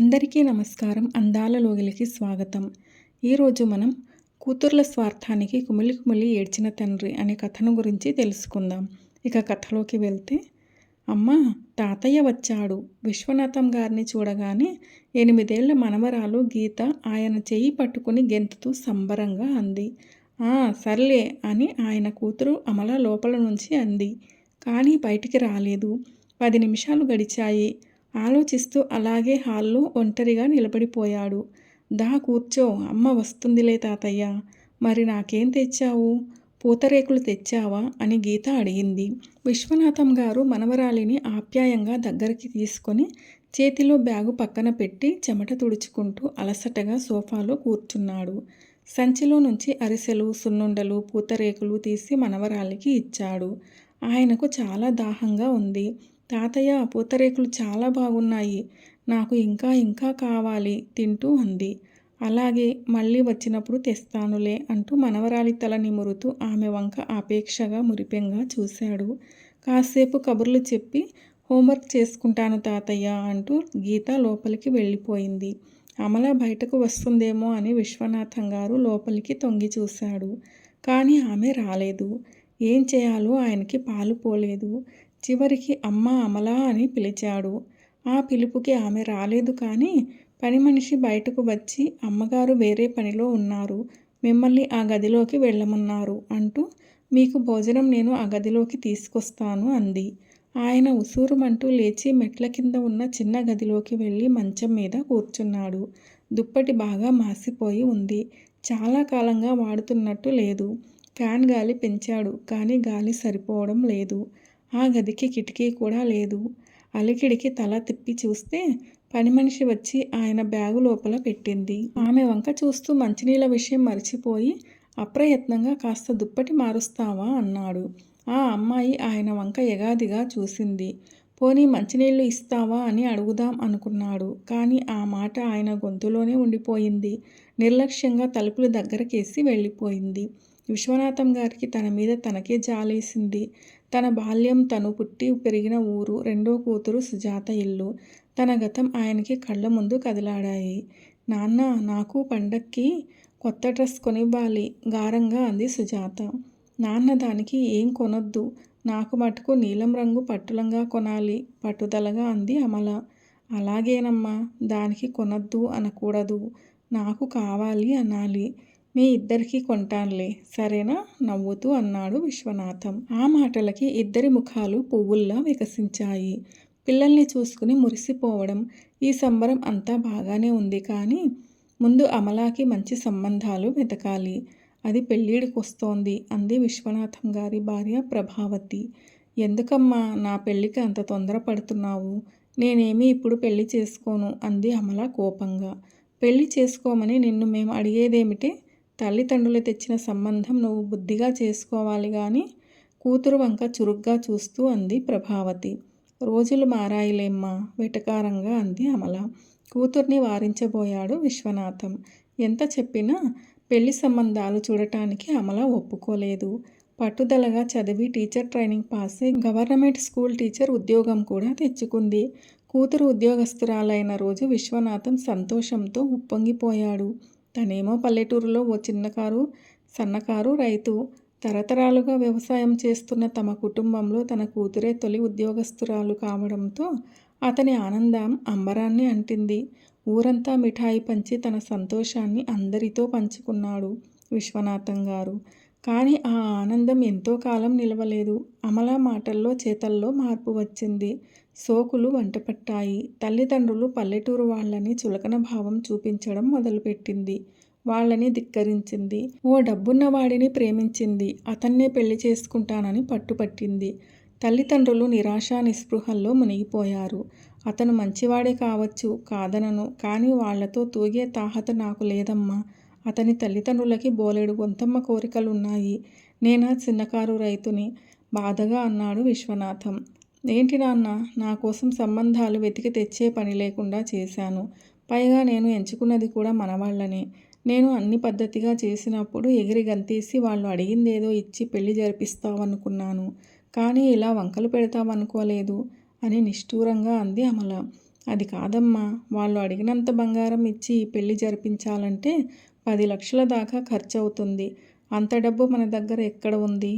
అందరికీ నమస్కారం. అందాల లోగిలికి స్వాగతం. ఈరోజు మనం కూతుర్ల స్వార్థానికి కుమిలి కుమిలి ఏడ్చిన తండ్రి అనే కథను గురించి తెలుసుకుందాం. ఇక కథలోకి వెళ్తే, అమ్మా తాతయ్య వచ్చాడు. విశ్వనాథం గారిని చూడగానే 8 ఏళ్ల మనవరాలు గీత ఆయన చెయ్యి పట్టుకుని గెంతుతూ సంబరంగా అంది. సర్లే అని ఆయన కూతురు అమల లోపల నుంచి అంది. కానీ బయటికి రాలేదు. 10 నిమిషాలు గడిచాయి. ఆలోచిస్తూ అలాగే హాల్లో ఒంటరిగా నిలబడిపోయాడు. దా కూర్చో, అమ్మ వస్తుందిలే తాతయ్య. మరి నాకేం తెచ్చావు? పూతరేకులు తెచ్చావా అని గీత అడిగింది. విశ్వనాథం గారు మనవరాలిని ఆప్యాయంగా దగ్గరికి తీసుకొని చేతిలో బ్యాగు పక్కన పెట్టి చెమట తుడుచుకుంటూ అలసటగా సోఫాలో కూర్చున్నాడు. సంచిలో నుంచి అరిసెలు, సున్నుండలు, పూతరేకులు తీసి మనవరాలికి ఇచ్చాడు. ఆయనకు చాలా దాహంగా ఉంది. తాతయ్య పూతరేకులు చాలా బాగున్నాయి, నాకు ఇంకా ఇంకా కావాలి తింటూ అంది. అలాగే, మళ్ళీ వచ్చినప్పుడు తెస్తానులే అంటూ మనవరాలి తల నిమురుతూ ఆమె వంక ఆపేక్షగా మురిపెంగా చూశాడు. కాసేపు కబుర్లు చెప్పి హోంవర్క్ చేసుకుంటాను తాతయ్య అంటూ గీత లోపలికి వెళ్ళిపోయింది. అమల బయటకు వస్తుందేమో అని విశ్వనాథం గారు లోపలికి తొంగి చూశాడు. కానీ ఆమె రాలేదు. ఏం చేయాలో ఆయనకి పాలు పోలేదు. చివరికి అమ్మ అమలా అని పిలిచాడు. ఆ పిలుపుకి ఆమె రాలేదు. కానీ పని మనిషి బయటకు వచ్చి, అమ్మగారు వేరే పనిలో ఉన్నారు, మిమ్మల్ని ఆ గదిలోకి వెళ్ళమన్నారు అంటూ, మీకు భోజనం నేను ఆ గదిలోకి తీసుకొస్తాను అంది. ఆయన ఉసూరుమంటూ లేచి మెట్ల కింద ఉన్న చిన్న గదిలోకి వెళ్ళి మంచం మీద కూర్చున్నాడు. దుప్పటి బాగా మాసిపోయి ఉంది. చాలా కాలంగా వాడుతున్నట్టు లేదు. ఫ్యాన్ గాలి పెంచాడు, కానీ గాలి సరిపోవడం లేదు. ఆ గదికి కిటికీ కూడా లేదు. అలికిడికి తల తిప్పి చూస్తే పని మనిషి వచ్చి ఆయన బ్యాగు లోపల పెట్టింది. ఆమె వంక చూస్తూ మంచినీళ్ళ విషయం మరిచిపోయి అప్రయత్నంగా కాస్త దుప్పటి మారుస్తావా అన్నాడు. ఆ అమ్మాయి ఆయన వంక ఎగాదిగా చూసింది. పోనీ మంచినీళ్ళు ఇస్తావా అని అడుగుదాం అనుకున్నాడు. కానీ ఆ మాట ఆయన గొంతులోనే ఉండిపోయింది. నిర్లక్ష్యంగా తలుపులు దగ్గరకేసి వెళ్ళిపోయింది. విశ్వనాథం గారికి తన మీద తనకే జాలేసింది. తన బాల్యం, తను పుట్టి పెరిగిన ఊరు, రెండో కూతురు సుజాత ఇల్లు, తన గతం ఆయనకి కళ్ళ ముందు కదిలాడాయి. నాన్న, నాకు పండక్కి కొత్త డ్రెస్ కొనివ్వాలి గారంగా అంది సుజాత. నాన్న దానికి ఏం కొనొద్దు, నాకు మటుకు నీలం రంగు పట్టులంగా కొనాలి పట్టుదలగా అంది అమల. అలాగేనమ్మా, దానికి కొనొద్దు అనకూడదు, నాకు కావాలి అనాలి. మీ ఇద్దరికీ కొంటాన్లే, సరేనా నవ్వుతూ అన్నాడు విశ్వనాథం. ఆ మాటలకి ఇద్దరి ముఖాలు పువ్వుల్లా వికసించాయి. పిల్లల్ని చూసుకుని మురిసిపోవడం, ఈ సంబరం అంతా బాగానే ఉంది. కానీ ముందు అమలాకి మంచి సంబంధాలు వెతకాలి. అది పెళ్ళిడికొస్తోంది అంది విశ్వనాథం గారి భార్య ప్రభావతి. ఎందుకమ్మా నా పెళ్ళికి అంత తొందరపడుతున్నావు? నేనేమీ ఇప్పుడు పెళ్లి చేసుకోను అంది అమల కోపంగా. పెళ్లి చేసుకోమని నిన్ను మేము అడిగేదేమిటే? తల్లిదండ్రులు తెచ్చిన సంబంధం నువ్వు బుద్ధిగా చేసుకోవాలి గాని కూతురు వంక చురుగ్గా చూస్తూ అంది ప్రభావతి. రోజులు మారాయిలేమ్మా వెటకారంగా అంది అమల. కూతుర్ని వారించబోయాడు విశ్వనాథం. ఎంత చెప్పినా పెళ్లి సంబంధాలు చూడటానికి అమల ఒప్పుకోలేదు. పట్టుదలగా చదివి టీచర్ ట్రైనింగ్ పాస్ అయి గవర్నమెంట్ స్కూల్ టీచర్ ఉద్యోగం కూడా తెచ్చుకుంది. కూతురు ఉద్యోగస్తురాలైన రోజు విశ్వనాథం సంతోషంతో ఉప్పొంగిపోయాడు. తనేమో పల్లెటూరులో ఓ చిన్నకారు, సన్నకారు రైతు. తరతరాలుగా వ్యవసాయం చేస్తున్న తమ కుటుంబంలో తన కూతురే తొలి ఉద్యోగస్తురాలు కావడంతో అతని ఆనందం అంబరాన్ని అంటింది. ఊరంతా మిఠాయి పంచి తన సంతోషాన్ని అందరితో పంచుకున్నాడు విశ్వనాథం గారు. కానీ ఆ ఆనందం ఎంతో కాలం నిలవలేదు. అమల మాటల్లో చేతల్లో మార్పు వచ్చింది. సోకులు వంటపట్టాయి. తల్లిదండ్రులు పల్లెటూరు వాళ్ళని చులకన భావం చూపించడం మొదలుపెట్టింది. వాళ్ళని ధిక్కరించింది. ఓ డబ్బున్న వాడిని ప్రేమించింది. అతన్నే పెళ్లి చేసుకుంటానని పట్టుపట్టింది. తల్లిదండ్రులు నిరాశా నిస్పృహల్లో మునిగిపోయారు. అతను మంచివాడే కావచ్చు, కాదనను. కానీ వాళ్లతో తూగే తాహత నాకు లేదమ్మా. అతని తల్లిదండ్రులకి బోలెడు గొంతమ్మ కోరికలున్నాయి. నేనా చిన్నకారు రైతుని బాధగా అన్నాడు విశ్వనాథం. ఏంటి నాన్న, నా కోసం సంబంధాలు వెతికి తెచ్చే పని లేకుండా చేశాను. పైగా నేను ఎంచుకున్నది కూడా మనవాళ్లనే. నేను అన్ని పద్ధతిగా చేసినప్పుడు ఎగిరి గంతేసి వాళ్ళు అడిగిందేదో ఇచ్చి పెళ్లి జరిపిస్తావనుకున్నాను. కానీ ఇలా వంకలు పెడతావనుకోలేదు అని నిష్ఠూరంగా అంది అమల. అది కాదమ్మా, వాళ్ళు అడిగినంత బంగారం ఇచ్చి ఈ పెళ్లి జరిపించాలంటే 10 లక్షల దాకా ఖర్చు అవుతుంది. అంత డబ్బు మన దగ్గర ఎక్కడ ఉంది?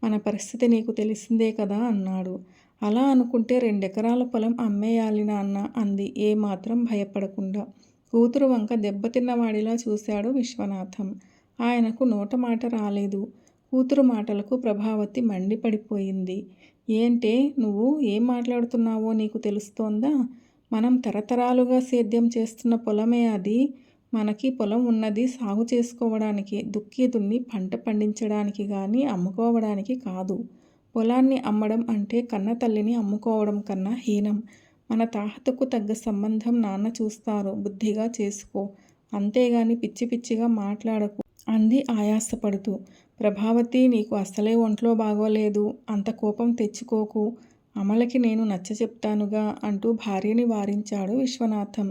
మన పరిస్థితి నీకు తెలిసిందే కదా అన్నాడు. అలా అనుకుంటే 2 ఎకరాల పొలం అమ్మేయాలి నాన్న అంది ఏమాత్రం భయపడకుండా. కూతురు వంక దెబ్బతిన్నవాడిలా చూశాడు విశ్వనాథం. ఆయనకు నోట మాట రాలేదు. కూతురు మాటలకు ప్రభావతి మండిపడిపోయింది. ఏంటే నువ్వు ఏం మాట్లాడుతున్నావో నీకు తెలుస్తోందా? మనం తరతరాలుగా సేద్యం చేస్తున్న పొలమే అది. మనకి పొలం ఉన్నది సాగు చేసుకోవడానికి, దుక్కి దున్ని పంట పండించడానికి కానీ అమ్ముకోవడానికి కాదు. పొలాన్ని అమ్మడం అంటే కన్న తల్లిని అమ్ముకోవడం కన్నా హీనం. మన తాహతకు తగ్గ సంబంధం నాన్న చూస్తారు, బుద్ధిగా చేసుకో. అంతేగాని పిచ్చి పిచ్చిగా మాట్లాడకు అంది ఆయాసపడుతూ. ప్రభావతి, నీకు అసలే ఒంట్లో బాగోలేదు, అంత కోపం తెచ్చుకోకు. అమలకి నేను నచ్చ చెప్తానుగా అంటూ భార్యని వారించాడు విశ్వనాథం.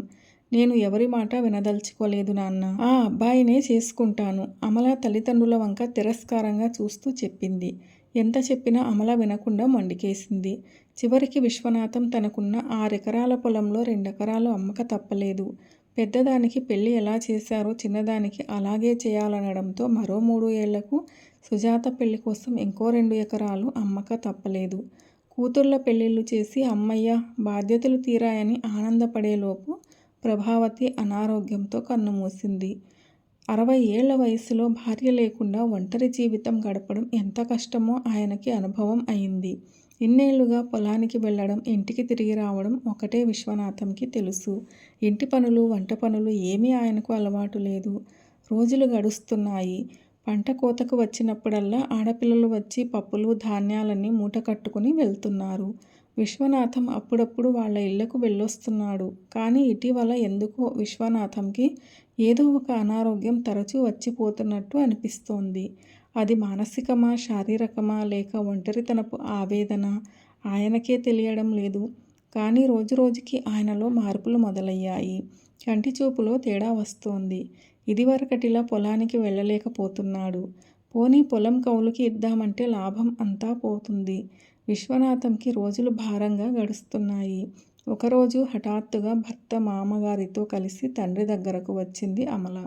నేను ఎవరి మాట వినదలుచుకోలేదు నాన్న. ఆ అబ్బాయినే చేసుకుంటాను. అమల తల్లిదండ్రుల వంక తిరస్కారంగా చూస్తూ చెప్పింది. ఎంత చెప్పినా అమల వినకుండా మొండికేసింది. చివరికి విశ్వనాథం తనకున్న 6 ఎకరాల పొలంలో 2 ఎకరాలు అమ్మక తప్పలేదు. పెద్దదానికి పెళ్లి ఎలా చేశారో చిన్నదానికి అలాగే చేయాలనడంతో మరో 3 ఏళ్లకు సుజాత పెళ్లి కోసం ఇంకో 2 ఎకరాలు అమ్మక తప్పలేదు. కూతుర్ల పెళ్లిళ్ళు చేసి అమ్మయ్య బాధ్యతలు తీరాయని ఆనందపడేలోపు ప్రభావతి అనారోగ్యంతో కన్నుమూసింది. 60 ఏళ్ల వయసులో భార్య లేకుండా ఒంటరి జీవితం గడపడం ఎంత కష్టమో ఆయనకి అనుభవం అయింది. ఇన్నేళ్లుగా పొలానికి వెళ్ళడం, ఇంటికి తిరిగి రావడం ఒకటే విశ్వనాథంకి తెలుసు. ఇంటి పనులు, వంట పనులు ఏమీ ఆయనకు అలవాటు లేదు. రోజులు గడుస్తున్నాయి. పంట కోతకు వచ్చినప్పుడల్లా ఆడపిల్లలు వచ్చి పప్పులు, ధాన్యాలన్నీ మూట కట్టుకుని వెళ్తున్నారు. విశ్వనాథం అప్పుడప్పుడు వాళ్ళ ఇళ్లకు వెళ్ళొస్తున్నాడు. కానీ ఇటీవల ఎందుకో విశ్వనాథంకి ఏదో ఒక అనారోగ్యం తరచూ వచ్చిపోతున్నట్టు అనిపిస్తోంది. అది మానసికమా, శారీరకమా, లేక ఒంటరితనపు ఆవేదన ఆయనకే తెలియడం లేదు. కానీ రోజురోజుకి ఆయనలో మార్పులు మొదలయ్యాయి. కంటి చూపులో తేడా వస్తోంది. ఇదివరకటిలా పొలానికి వెళ్ళలేకపోతున్నాడు. పోనీ పొలం కౌలుకి ఇద్దామంటే లాభం అంతా పోతుంది. విశ్వనాథంకి రోజులు భారంగా గడుస్తున్నాయి. ఒకరోజు హఠాత్తుగా భర్త మామగారితో కలిసి తండ్రి దగ్గరకు వచ్చింది అమల.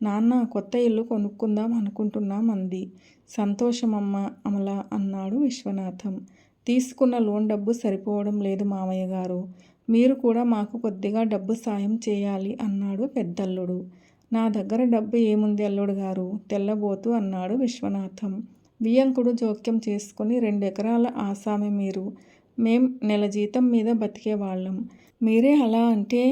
నాన్న, కొత్త ఇల్లు కొనుక్కుందాం అనుకుంటున్నాం అంది. సంతోషమమ్మా అమల అన్నాడు విశ్వనాథం. తీసుకున్న లోన్ డబ్బు సరిపోవడం లేదు మామయ్య గారు. మీరు కూడా మాకు కొద్దిగా డబ్బు సాయం చేయాలి అన్నాడు పెద్దల్లుడు. నా దగ్గర డబ్బు ఏముంది అల్లుడు గారు, తెల్లబోతూ అన్నాడు విశ్వనాథం. బియ్యంకుడు జోక్యం చేసుకుని 2 ఎకరాల ఆసామి మీరు. మేం నెల జీతం మీద బతికేవాళ్ళం. మీరే అలా అంటే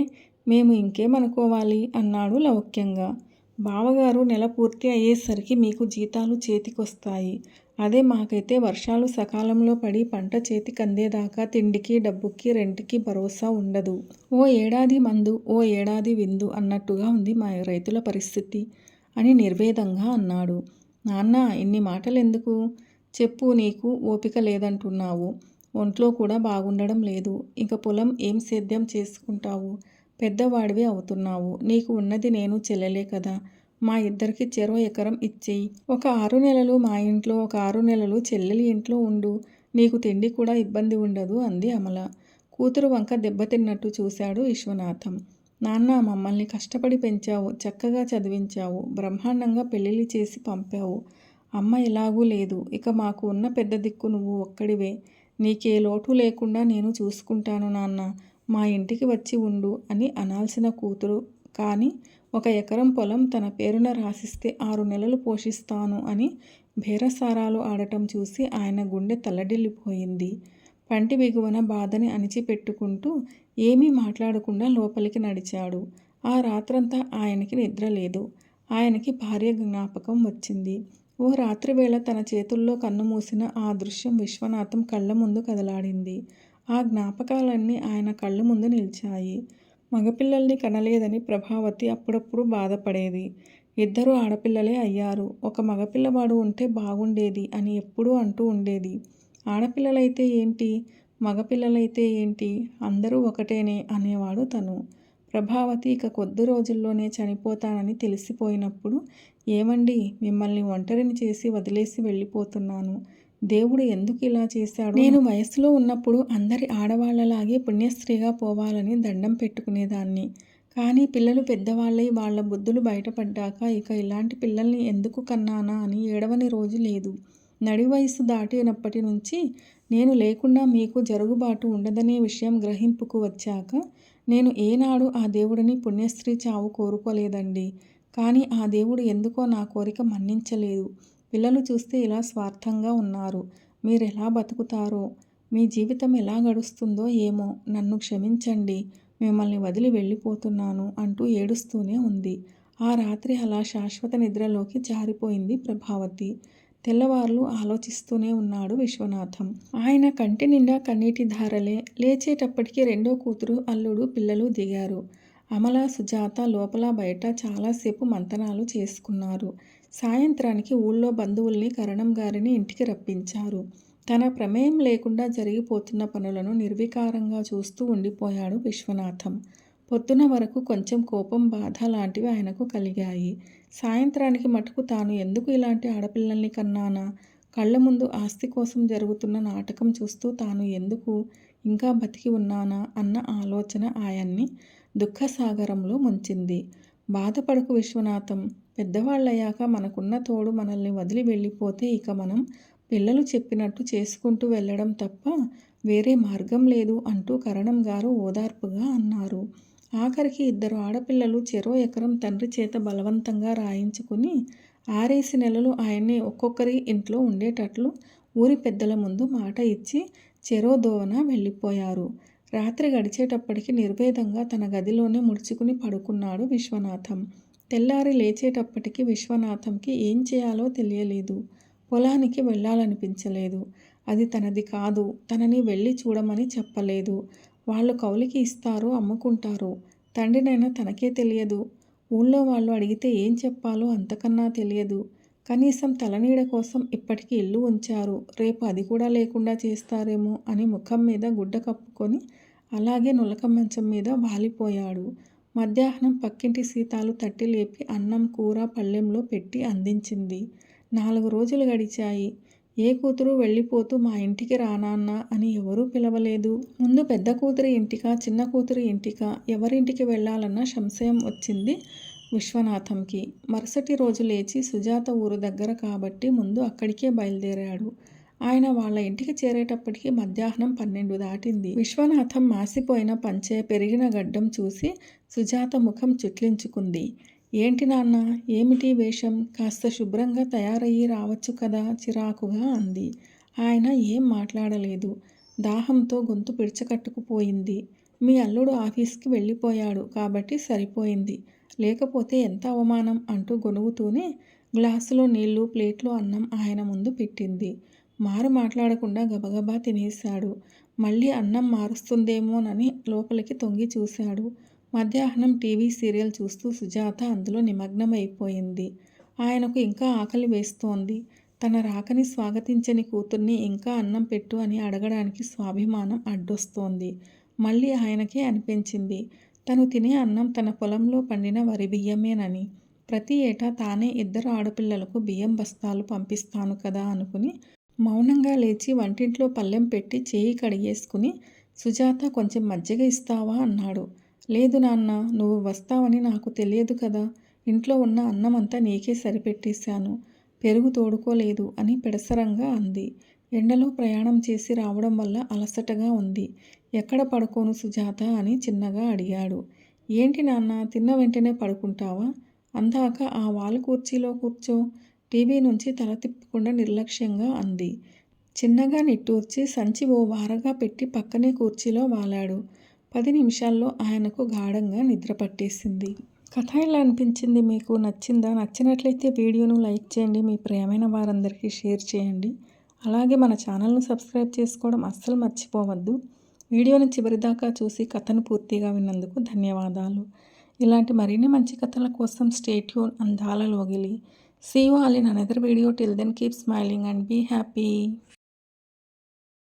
మేము ఇంకేమనుకోవాలి అన్నాడు లౌక్యంగా. బావగారు నెల పూర్తి అయ్యేసరికి మీకు జీతాలు చేతికొస్తాయి. అదే మాకైతే వర్షాలు సకాలంలో పడి పంట చేతికందేదాకా తిండికి, డబ్బుకి, రెంట్కి భరోసా ఉండదు. ఓ ఏడాది మందు, ఓ ఏడాది విందు అన్నట్టుగా ఉంది మా రైతుల పరిస్థితి అని నిర్వేదంగా అన్నాడు. నాన్న, ఇన్ని మాటలెందుకు? చెప్పు, నీకు ఓపిక లేదంటున్నావు. ఒంట్లో కూడా బాగుండడం లేదు. ఇంక పొలం ఏం సేద్యం చేసుకుంటావు? పెద్దవాడివి అవుతున్నావు. నీకు ఉన్నది నేను, చెల్లెలే కదా. మా ఇద్దరికి చెరో ఎకరం ఇచ్చేయి. ఒక 6 నెలలు మా ఇంట్లో, ఒక 6 నెలలు చెల్లెలి ఇంట్లో ఉండు. నీకు తిండి కూడా ఇబ్బంది ఉండదు అంది అమల. కూతురు వంక దెబ్బతిన్నట్టు చూశాడు విశ్వనాథం. నాన్న, మమ్మల్ని కష్టపడి పెంచావు, చక్కగా చదివించావు, బ్రహ్మాండంగా పెళ్ళిళ్ళు చేసి పంపావు. అమ్మ ఎలాగూ లేదు. ఇక మాకు ఉన్న పెద్ద దిక్కు నువ్వు ఒక్కడివే. నీకే లోటు లేకుండా నేను చూసుకుంటాను నాన్న. మా ఇంటికి వచ్చి ఉండు అని అనాల్సిన కూతురు కానీ 1 ఎకరం పొలం తన పేరున రాసిస్తే 6 నెలలు పోషిస్తాను అని బేరసారాలు ఆడటం చూసి ఆయన గుండె తల్లడిల్లిపోయింది. పంటి బిగువన బాధని అణిచిపెట్టుకుంటూ ఏమీ మాట్లాడకుండా లోపలికి నడిచాడు. ఆ రాత్రంతా ఆయనకి నిద్ర లేదు. ఆయనకి భార్య జ్ఞాపకం వచ్చింది. ఓ రాత్రివేళ తన చేతుల్లో కన్నుమూసిన ఆ దృశ్యం విశ్వనాథం కళ్ళ ముందు కదలాడింది. ఆ జ్ఞాపకాలన్నీ ఆయన కళ్ళ ముందు నిలిచాయి. మగపిల్లల్ని కనలేదని ప్రభావతి అప్పుడప్పుడు బాధపడేది. 2 ఆడపిల్లలే అయ్యారు. ఒక మగపిల్లవాడు ఉంటే బాగుండేది అని ఎప్పుడూ అంటూ ఉండేది. ఆడపిల్లలైతే ఏంటి, మగపిల్లలైతే ఏంటి, అందరూ ఒకటేనే అనేవాడు తను. ప్రభావతి ఇక కొద్ది రోజుల్లోనే చనిపోతానని తెలిసిపోయినప్పుడు, ఏమండి, మిమ్మల్ని ఒంటరిని చేసి వదిలేసి వెళ్ళిపోతున్నాను. దేవుడు ఎందుకు ఇలా చేశాడు? నేను వయసులో ఉన్నప్పుడు అందరి ఆడవాళ్లలాగే పుణ్యస్త్రీగా పోవాలని దండం పెట్టుకునేదాన్ని. కానీ పిల్లలు పెద్దవాళ్ళై వాళ్ళ బుద్ధులు బయటపడ్డాక ఇక ఇలాంటి పిల్లల్ని ఎందుకు కన్నానా అని ఏడవని రోజు లేదు. నడి వయసు దాటినప్పటి నుంచి నేను లేకుండా మీకు జరుగుబాటు ఉండదనే విషయం గ్రహింపుకు వచ్చాక నేను ఏనాడు ఆ దేవుడిని పుణ్యస్త్రీ చావు కోరుకోలేదండి. కానీ ఆ దేవుడు ఎందుకో నా కోరిక మన్నించలేదు. పిల్లలు చూస్తే ఇలా స్వార్థంగా ఉన్నారు. మీరెలా బతుకుతారో, మీ జీవితం ఎలా గడుస్తుందో ఏమో, నన్ను క్షమించండి, మిమ్మల్ని వదిలి వెళ్ళిపోతున్నాను అంటూ ఏడుస్తూనే ఉంది. ఆ రాత్రి అలా శాశ్వత నిద్రలోకి జారిపోయింది ప్రభావతి. తెల్లవార్లు ఆలోచిస్తూనే ఉన్నాడు విశ్వనాథం. ఆయన కంటి నిండా కన్నీటి ధారలే. లేచేటప్పటికి రెండో కూతురు, అల్లుడు, పిల్లలు దిగారు. అమల, సుజాత లోపల బయట చాలాసేపు మంతనాలు చేసుకున్నారు. సాయంత్రానికి ఊళ్ళో బంధువుల్ని, కరణం గారిని ఇంటికి రప్పించారు. తన ప్రమేయం లేకుండా జరిగిపోతున్న పనులను నిర్వికారంగా చూస్తూ ఉండిపోయాడు విశ్వనాథం. పొద్దున వరకు కొంచెం కోపం, బాధ లాంటివి ఆయనకు కలిగాయి. సాయంత్రానికి మటుకు తాను ఎందుకు ఇలాంటి ఆడపిల్లల్ని కన్నానా, కళ్ళ ముందు ఆస్తి కోసం జరుగుతున్న నాటకం చూస్తూ తాను ఎందుకు ఇంకా బతికి ఉన్నానా అన్న ఆలోచన ఆయన్ని దుఃఖసాగరంలో ముంచింది. బాధపడకు విశ్వనాథం, పెద్దవాళ్ళయ్యాక మనకున్న తోడు మనల్ని వదిలి వెళ్ళిపోతే ఇక మనం పిల్లలు చెప్పినట్టు చేసుకుంటూ వెళ్ళడం తప్ప వేరే మార్గం లేదు అంటూ కరణం గారు ఓదార్పుగా అన్నారు. ఆఖరికి 2 ఆడపిల్లలు చెరో ఎకరం తండ్రి చేత బలవంతంగా రాయించుకుని 6 నెలలు ఆయన్ని ఒక్కొక్కరి ఇంట్లో ఉండేటట్లు ఊరి పెద్దల ముందు మాట ఇచ్చి చెరో దోవన వెళ్ళిపోయారు. రాత్రి గడిచేటప్పటికి నిర్వేదంగా తన గదిలోనే ముడుచుకుని పడుకున్నాడు విశ్వనాథం. తెల్లారి లేచేటప్పటికి విశ్వనాథంకి ఏం చేయాలో తెలియలేదు. పొలానికి వెళ్ళాలనిపించలేదు. అది తనది కాదు, తనని వెళ్ళి చూడమని చెప్పలేదు. వాళ్ళు కౌలికి ఇస్తారో అమ్ముకుంటారో తండ్రినైనా తనకే తెలియదు. ఊళ్ళో వాళ్ళు అడిగితే ఏం చెప్పాలో అంతకన్నా తెలియదు. కనీసం తలనీడ కోసం ఇప్పటికి ఇల్లు ఉంచారు, రేపు అది కూడా లేకుండా చేస్తారేమో అని ముఖం మీద గుడ్డ కప్పుకొని అలాగే నులక మంచం మీద వాలిపోయాడు. మధ్యాహ్నం పక్కింటి సీతాలు తట్టి లేపి అన్నం, కూర పళ్ళెంలో పెట్టి అందించింది. 4 రోజులు గడిచాయి. ఏ కూతురు వెళ్ళిపోతూ మా ఇంటికి రానాన్న అని ఎవరూ పిలవలేదు. ముందు పెద్ద కూతురి ఇంటికా, చిన్న కూతురి ఇంటికా, ఎవరింటికి వెళ్ళాలన్న సంశయం వచ్చింది విశ్వనాథంకి. మరుసటి రోజు లేచి సుజాత ఊరు దగ్గర కాబట్టి ముందు అక్కడికే బయలుదేరాడు. ఆయన వాళ్ళ ఇంటికి చేరేటప్పటికి మధ్యాహ్నం 12 దాటింది. విశ్వనాథం మాసిపోయిన పంచె, పెరిగిన గడ్డం చూసి సుజాత ముఖం చుట్లించుకుంది. ఏంటి నాన్న, ఏమిటి వేషం, కాస్త శుభ్రంగా తయారయ్యి రావచ్చు కదా చిరాకుగా అంది. ఆయన ఏం మాట్లాడలేదు. దాహంతో గొంతు పిడిచకట్టుకుపోయింది. మీ అల్లుడు ఆఫీస్కి వెళ్ళిపోయాడు కాబట్టి సరిపోయింది, లేకపోతే ఎంత అవమానం అంటూ గొనుగుతూనే గ్లాసులో నీళ్లు, ప్లేట్లో అన్నం ఆయన ముందు పెట్టింది. మారు మాట్లాడకుండా గబగబా తినేశాడు. మళ్ళీ అన్నం మారుస్తుందేమోనని లోపలికి తొంగి చూశాడు. మధ్యాహ్నం టీవీ సీరియల్ చూస్తూ సుజాత అందులో నిమగ్నమైపోయింది. ఆయనకు ఇంకా ఆకలి వేస్తోంది. తన రాకని స్వాగతించని కూతుర్ని ఇంకా అన్నం పెట్టు అని అడగడానికి స్వాభిమానం అడ్డొస్తోంది. మళ్ళీ ఆయనకే అనిపించింది తను తినే అన్నం తన పొలంలో పండిన వరి బియ్యమేనని. ప్రతి ఏటా తానే 2 ఆడపిల్లలకు బియ్యం బస్తాలు పంపిస్తాను కదా అనుకుని మౌనంగా లేచి వంటింట్లో పళ్ళెం పెట్టి చేయి కడిగేసుకుని సుజాత కొంచెం మజ్జిగ ఇస్తావా అన్నాడు. లేదు నాన్న, నువ్వు వస్తావని నాకు తెలియదు కదా, ఇంట్లో ఉన్న అన్నమంతా నీకే సరిపెట్టేశాను, పెరుగు తోడుకోలేదు అని పెడసరంగా అంది. ఎండలో ప్రయాణం చేసి రావడం వల్ల అలసటగా ఉంది. ఎక్కడ పడుకోను సుజాత అని చిన్నగా అడిగాడు. ఏంటి నాన్న, తిన్న వెంటనే పడుకుంటావా? అందాక ఆ వాల్ కుర్చీలో కూర్చో, టీవీ నుంచి తల తిప్పకుండా నిర్లక్ష్యంగా అంది. చిన్నగా నిట్టూర్చి సంచి ఓ వారగా పెట్టి పక్కనే కుర్చీలో వాలాడు. 10 నిమిషాల్లో ఆయనకు గాఢంగా నిద్ర పట్టేసింది. కథ ఎలా అనిపించింది మీకు? నచ్చిందా? నచ్చినట్లయితే వీడియోను లైక్ చేయండి, మీ ప్రియమైన వారందరికీ షేర్ చేయండి. అలాగే మన ఛానల్ను సబ్స్క్రైబ్ చేసుకోవడం అస్సలు మర్చిపోవద్దు. వీడియోని చివరిదాకా చూసి కథను పూర్తిగా విన్నందుకు ధన్యవాదాలు. ఇలాంటి మరిన్ని మంచి కథల కోసం స్టే ట్యూన్ అందాల లోగిలి. See you all in another video. Till then, keep smiling and be happy.